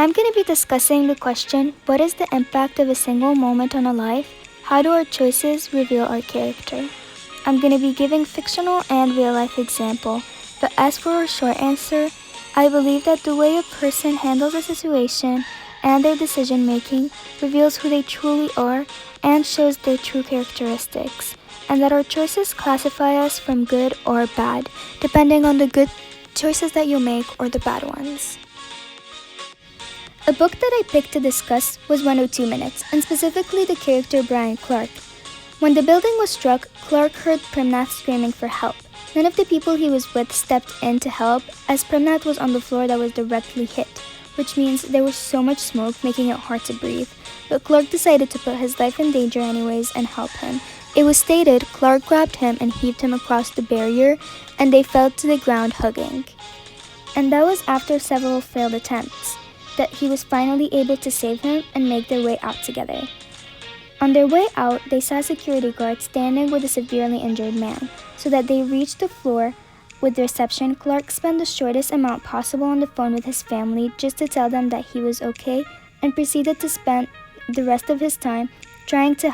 I'm going to be discussing the question, what is the impact of a single moment on a life? How do our choices reveal our character? I'm going to be giving fictional and real life example, but as for a short answer, I believe that the way a person handles a situation and their decision making reveals who they truly are and shows their true characteristics, and that our choices classify us from good or bad, depending on the good choices that you make or the bad ones. A book that I picked to discuss was 102 Minutes, and specifically the character Brian Clark. When the building was struck, Clark heard Premnath screaming for help. None of the people he was with stepped in to help, as Premnath was on the floor that was directly hit, which means there was so much smoke making it hard to breathe. But Clark decided to put his life in danger anyways and help him. It was stated Clark grabbed him and heaved him across the barrier, and they fell to the ground hugging. And that was after several failed attempts that he was finally able to save him and make their way out together. On their way out, they saw a security guard standing with a severely injured man. So that they reached the floor with the reception, Clark spent the shortest amount possible on the phone with his family just to tell them that he was okay, and proceeded to spend the rest of his time trying to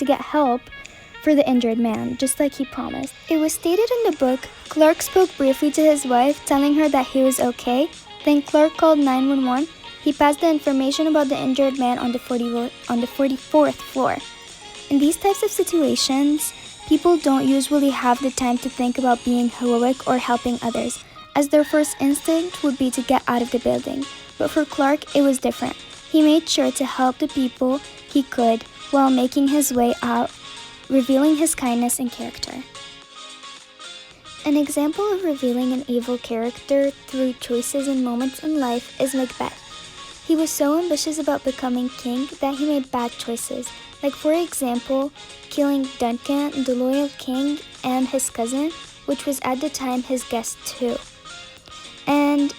get help for the injured man, just like he promised. It was stated in the book, Clark spoke briefly to his wife, telling her that he was okay. Then Clark called 911. He passed the information about the injured man on the 44th floor. In these types of situations, people don't usually have the time to think about being heroic or helping others, as their first instinct would be to get out of the building. But for Clark, it was different. He made sure to help the people he could while making his way out, revealing his kindness and character. An example of revealing an evil character through choices and moments in life is Macbeth. He was so ambitious about becoming king that he made bad choices, like for example, killing Duncan, the loyal king, and his cousin, which was at the time his guest too. And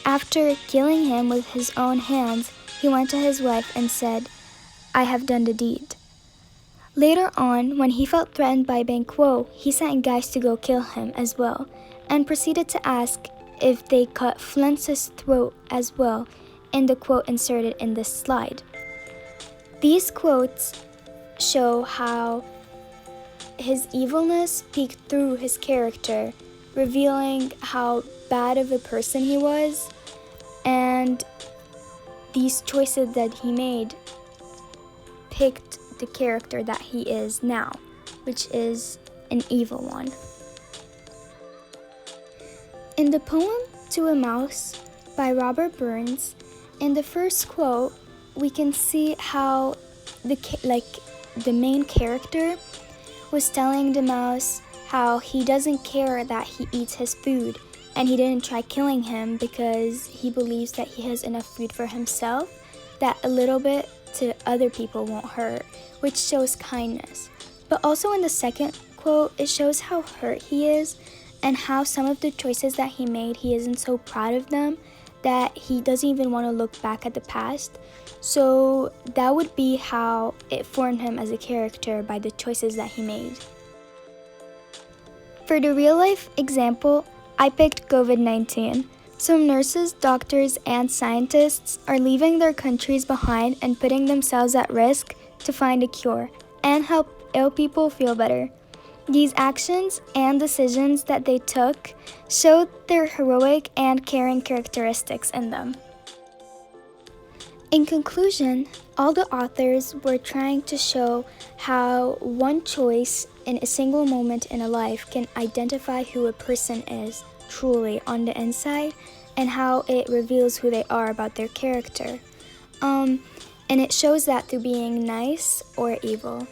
after killing him with his own hands, he went to his wife and said, "I have done the deed." Later on, when he felt threatened by Banquo, he sent guys to go kill him as well, and proceeded to ask if they cut Flint's throat as well, in the quote inserted in this slide. These quotes show how his evilness peeked through his character, revealing how bad of a person he was, and these choices that he made picked the character that he is now, which is an evil one. In the poem To a Mouse by Robert Burns, in the first quote, we can see how the main character was telling the mouse how he doesn't care that he eats his food, and he didn't try killing him because he believes that he has enough food for himself, that a little bit to other people won't hurt, which shows kindness. But also in the second quote, it shows how hurt he is and how some of the choices that he made, he isn't so proud of them that he doesn't even want to look back at the past. So that would be how it formed him as a character, by the choices that he made. For the real life example, I picked COVID-19. Some nurses, doctors, and scientists are leaving their countries behind and putting themselves at risk to find a cure and help ill people feel better. These actions and decisions that they took showed their heroic and caring characteristics in them. In conclusion, all the authors were trying to show how one choice in a single moment in a life can identify who a person is truly on the inside, and how it reveals who they are about their character. And it shows that through being nice or evil.